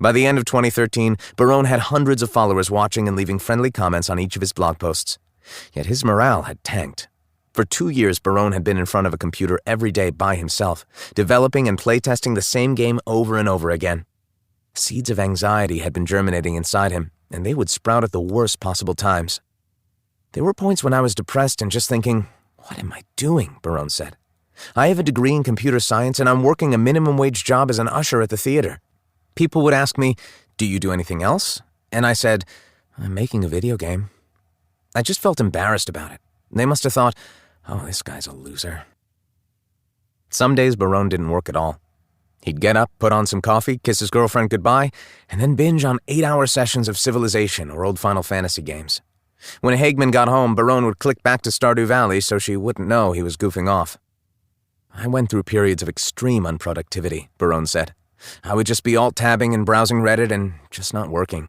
By the end of 2013, Barone had hundreds of followers watching and leaving friendly comments on each of his blog posts. Yet his morale had tanked. For 2 years, Barone had been in front of a computer every day by himself, developing and playtesting the same game over and over again. Seeds of anxiety had been germinating inside him, and they would sprout at the worst possible times. There were points when I was depressed and just thinking, "What am I doing?" Barone said. "I have a degree in computer science and I'm working a minimum wage job as an usher at the theater. People would ask me, 'Do you do anything else?' And I said, 'I'm making a video game.' I just felt embarrassed about it. They must have thought, 'Oh, this guy's a loser.'" Some days Barone didn't work at all. He'd get up, put on some coffee, kiss his girlfriend goodbye, and then binge on 8-hour sessions of Civilization or old Final Fantasy games. When Hagman got home, Barone would click back to Stardew Valley so she wouldn't know he was goofing off. "I went through periods of extreme unproductivity," Barone said. "I would just be alt-tabbing and browsing Reddit and just not working."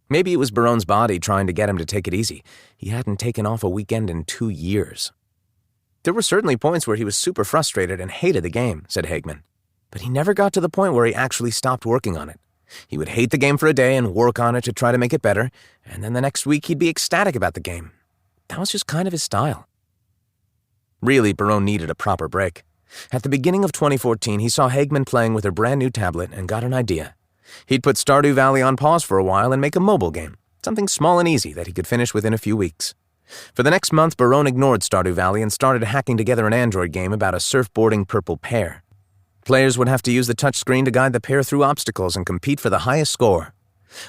Maybe it was Barone's body trying to get him to take it easy. He hadn't taken off a weekend in 2 years. "There were certainly points where he was super frustrated and hated the game," said Hagman. "But he never got to the point where he actually stopped working on it. He would hate the game for a day and work on it to try to make it better, and then the next week he'd be ecstatic about the game. That was just kind of his style." Really, Barone needed a proper break. At the beginning of 2014, he saw Hagman playing with her brand new tablet and got an idea. He'd put Stardew Valley on pause for a while and make a mobile game, something small and easy that he could finish within a few weeks. For the next month, Barone ignored Stardew Valley and started hacking together an Android game about a surfboarding purple pear. Players would have to use the touchscreen to guide the pair through obstacles and compete for the highest score.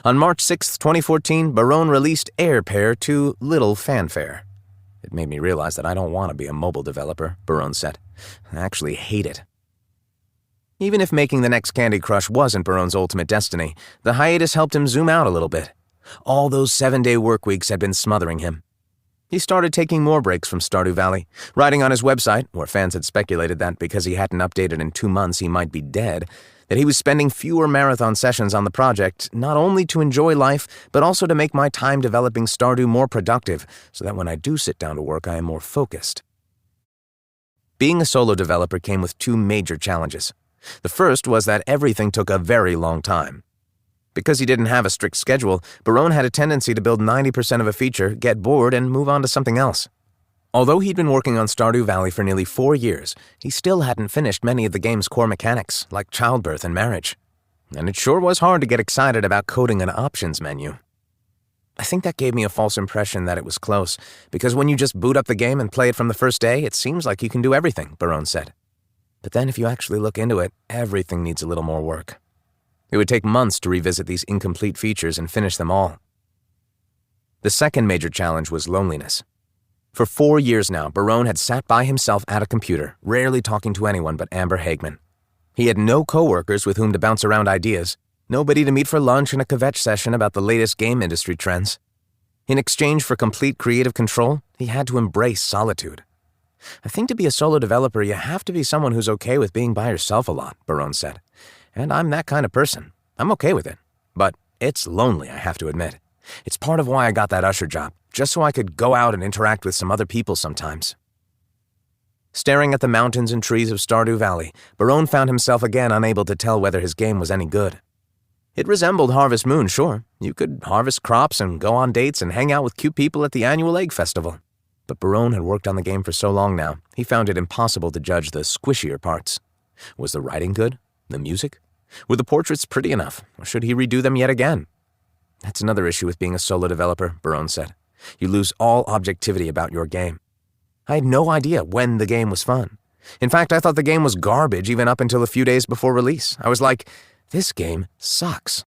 On March 6, 2014, Barone released Air Pair to little fanfare. "It made me realize that I don't want to be a mobile developer," Barone said. "I actually hate it." Even if making the next Candy Crush wasn't Barone's ultimate destiny, the hiatus helped him zoom out a little bit. All those 7-day work weeks had been smothering him. He started taking more breaks from Stardew Valley, writing on his website, where fans had speculated that because he hadn't updated in 2 months he might be dead, that he was spending fewer marathon sessions on the project, not only to enjoy life, but also to make my time developing Stardew more productive, so that when I do sit down to work, I am more focused. Being a solo developer came with 2 major challenges. The first was that everything took a very long time. Because he didn't have a strict schedule, Barone had a tendency to build 90% of a feature, get bored, and move on to something else. Although he'd been working on Stardew Valley for nearly 4 years, he still hadn't finished many of the game's core mechanics, like childbirth and marriage. And it sure was hard to get excited about coding an options menu. "I think that gave me a false impression that it was close, because when you just boot up the game and play it from the first day, it seems like you can do everything," Barone said. "But then if you actually look into it, everything needs a little more work. It would take months to revisit these incomplete features and finish them all." The second major challenge was loneliness. For 4 years now, Barone had sat by himself at a computer, rarely talking to anyone but Amber Hagman. He had no coworkers with whom to bounce around ideas, nobody to meet for lunch and a kvetch session about the latest game industry trends. In exchange for complete creative control, he had to embrace solitude. "I think to be a solo developer, you have to be someone who's okay with being by yourself a lot," Barone said. "And I'm that kind of person. I'm okay with it. But it's lonely, I have to admit. It's part of why I got that usher job, just so I could go out and interact with some other people sometimes." Staring at the mountains and trees of Stardew Valley, Barone found himself again unable to tell whether his game was any good. It resembled Harvest Moon, sure. You could harvest crops and go on dates and hang out with cute people at the annual egg festival. But Barone had worked on the game for so long now, he found it impossible to judge the squishier parts. Was the writing good? The music? Were the portraits pretty enough, or should he redo them yet again? "That's another issue with being a solo developer," Barone said. "You lose all objectivity about your game." I had no idea when the game was fun. In fact, I thought the game was garbage even up until a few days before release. I was like, this game sucks.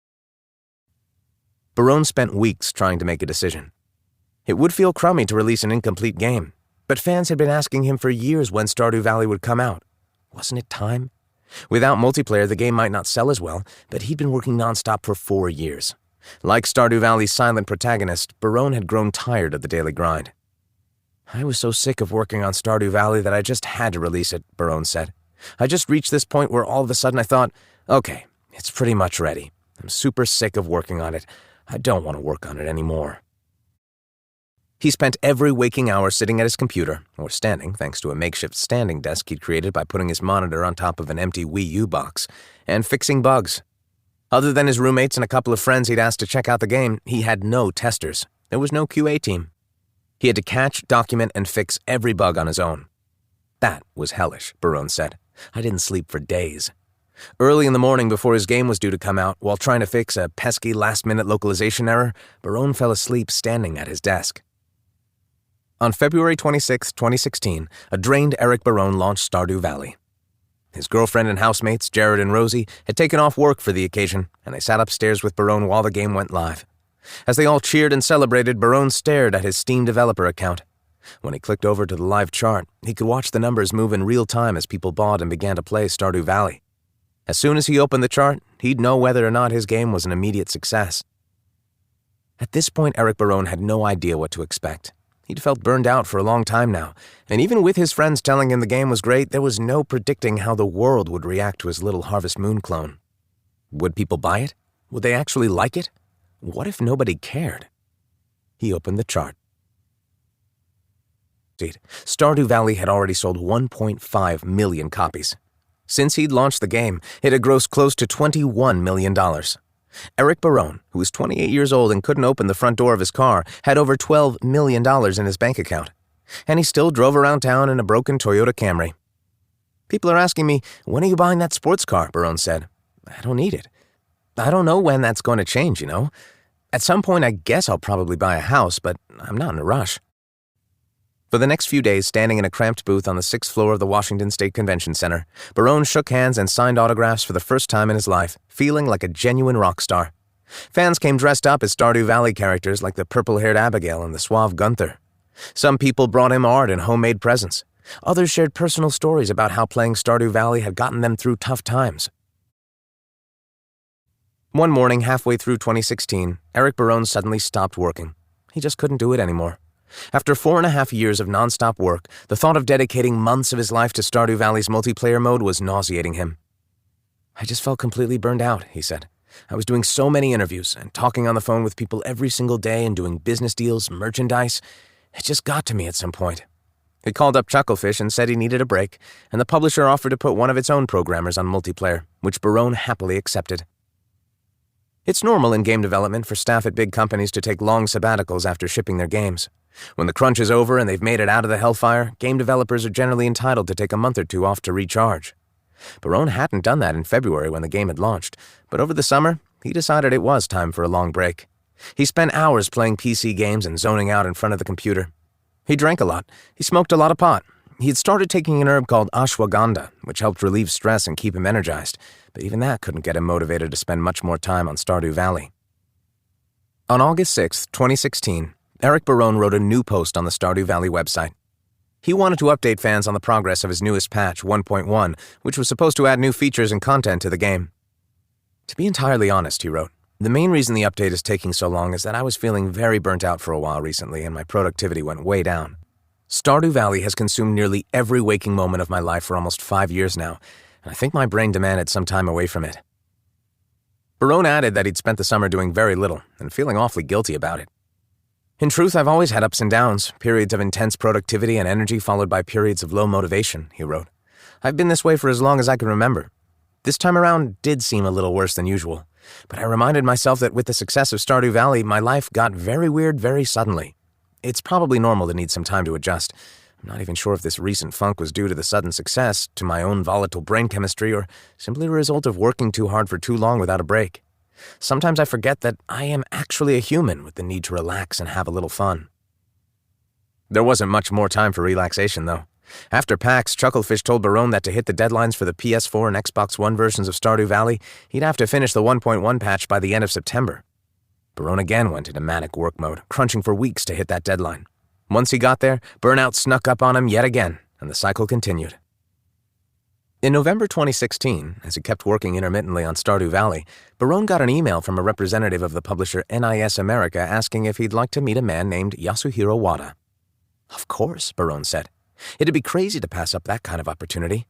Barone spent weeks trying to make a decision. It would feel crummy to release an incomplete game, but fans had been asking him for years when Stardew Valley would come out. Wasn't it time? Without multiplayer, the game might not sell as well, but he'd been working nonstop for 4 years. Like Stardew Valley's silent protagonist, Barone had grown tired of the daily grind. "I was so sick of working on Stardew Valley that I just had to release it," Barone said. "I just reached this point where all of a sudden I thought, okay, it's pretty much ready. I'm super sick of working on it. I don't want to work on it anymore." He spent every waking hour sitting at his computer, or standing thanks to a makeshift standing desk he'd created by putting his monitor on top of an empty Wii U box, and fixing bugs. Other than his roommates and a couple of friends he'd asked to check out the game, he had no testers. There was no QA team. He had to catch, document, and fix every bug on his own. That was hellish, Barone said. I didn't sleep for days. Early in the morning before his game was due to come out, while trying to fix a pesky last-minute localization error, Barone fell asleep standing at his desk. On February 26, 2016, a drained Eric Barone launched Stardew Valley. His girlfriend and housemates, Jared and Rosie, had taken off work for the occasion, and they sat upstairs with Barone while the game went live. As they all cheered and celebrated, Barone stared at his Steam developer account. When he clicked over to the live chart, he could watch the numbers move in real time as people bought and began to play Stardew Valley. As soon as he opened the chart, he'd know whether or not his game was an immediate success. At this point, Eric Barone had no idea what to expect. He'd felt burned out for a long time now, and even with his friends telling him the game was great, there was no predicting how the world would react to his little Harvest Moon clone. Would people buy it? Would they actually like it? What if nobody cared? He opened the chart. Stardew Valley had already sold 1.5 million copies. Since he'd launched the game, it had grossed close to $21 million. Eric Barone, who was 28 years old and couldn't open the front door of his car, had over $12 million in his bank account. And he still drove around town in a broken Toyota Camry. People are asking me, when are you buying that sports car? Barone said. I don't need it. I don't know when that's going to change, you know. At some point, I guess I'll probably buy a house, but I'm not in a rush. For the next few days, standing in a cramped booth on the 6th floor of the Washington State Convention Center, Barone shook hands and signed autographs for the first time in his life, feeling like a genuine rock star. Fans came dressed up as Stardew Valley characters like the purple-haired Abigail and the suave Gunther. Some people brought him art and homemade presents. Others shared personal stories about how playing Stardew Valley had gotten them through tough times. One morning, halfway through 2016, Eric Barone suddenly stopped working. He just couldn't do it anymore. After 4.5 years of nonstop work, the thought of dedicating months of his life to Stardew Valley's multiplayer mode was nauseating him. I just felt completely burned out, he said. I was doing so many interviews and talking on the phone with people every single day and doing business deals, merchandise. It just got to me at some point. He called up Chucklefish and said he needed a break, and the publisher offered to put one of its own programmers on multiplayer, which Barone happily accepted. It's normal in game development for staff at big companies to take long sabbaticals after shipping their games. When the crunch is over and they've made it out of the hellfire, game developers are generally entitled to take a month or two off to recharge. Barone hadn't done that in February when the game had launched, but over the summer, he decided it was time for a long break. He spent hours playing PC games and zoning out in front of the computer. He drank a lot. He smoked a lot of pot. He had started taking an herb called ashwagandha, which helped relieve stress and keep him energized, but even that couldn't get him motivated to spend much more time on Stardew Valley. On August 6, 2016, Eric Barone wrote a new post on the Stardew Valley website. He wanted to update fans on the progress of his newest patch, 1.1, which was supposed to add new features and content to the game. To be entirely honest, he wrote, the main reason the update is taking so long is that I was feeling very burnt out for a while recently and my productivity went way down. Stardew Valley has consumed nearly every waking moment of my life for almost 5 years now, and I think my brain demanded some time away from it. Barone added that he'd spent the summer doing very little and feeling awfully guilty about it. In truth, I've always had ups and downs, periods of intense productivity and energy followed by periods of low motivation, he wrote. I've been this way for as long as I can remember. This time around did seem a little worse than usual, but I reminded myself that with the success of Stardew Valley, my life got very weird very suddenly. It's probably normal to need some time to adjust. I'm not even sure if this recent funk was due to the sudden success, to my own volatile brain chemistry, or simply a result of working too hard for too long without a break. Sometimes I forget that I am actually a human with the need to relax and have a little fun. There wasn't much more time for relaxation, though. After PAX, Chucklefish told Barone that to hit the deadlines for the PS4 and Xbox One versions of Stardew Valley, he'd have to finish the 1.1 patch by the end of September. Barone again went into manic work mode, crunching for weeks to hit that deadline. Once he got there, burnout snuck up on him yet again, and the cycle continued. In November 2016, as he kept working intermittently on Stardew Valley, Barone got an email from a representative of the publisher NIS America asking if he'd like to meet a man named Yasuhiro Wada. Of course, Barone said. It'd be crazy to pass up that kind of opportunity.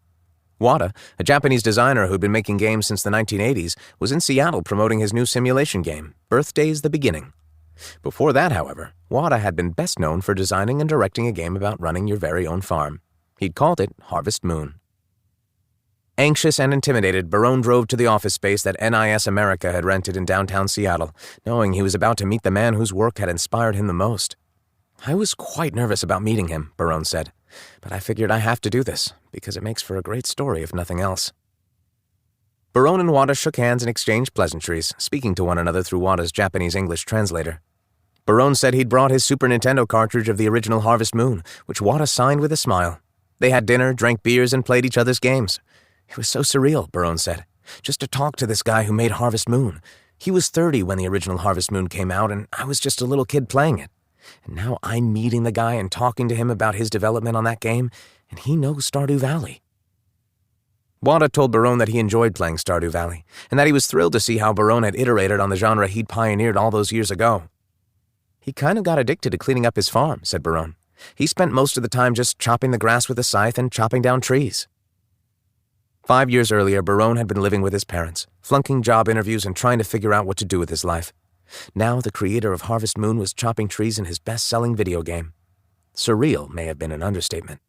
Wada, a Japanese designer who'd been making games since the 1980s, was in Seattle promoting his new simulation game, Birthday's the Beginning. Before that, however, Wada had been best known for designing and directing a game about running your very own farm. He'd called it Harvest Moon. Anxious and intimidated, Barone drove to the office space that NIS America had rented in downtown Seattle, knowing he was about to meet the man whose work had inspired him the most. "I was quite nervous about meeting him," Barone said, "but I figured I have to do this, because it makes for a great story if nothing else." Barone and Wada shook hands and exchanged pleasantries, speaking to one another through Wada's Japanese-English translator. Barone said he'd brought his Super Nintendo cartridge of the original Harvest Moon, which Wada signed with a smile. They had dinner, drank beers, and played each other's games. "It was so surreal," Barone said, "just to talk to this guy who made Harvest Moon. He was 30 when the original Harvest Moon came out, and I was just a little kid playing it. And now I'm meeting the guy and talking to him about his development on that game, and he knows Stardew Valley." Wada told Barone that he enjoyed playing Stardew Valley, and that he was thrilled to see how Barone had iterated on the genre he'd pioneered all those years ago. "He kind of got addicted to cleaning up his farm," said Barone. "He spent most of the time just chopping the grass with a scythe and chopping down trees." 5 years earlier, Barone had been living with his parents, flunking job interviews and trying to figure out what to do with his life. Now the creator of Harvest Moon was chopping trees in his best-selling video game. Surreal may have been an understatement.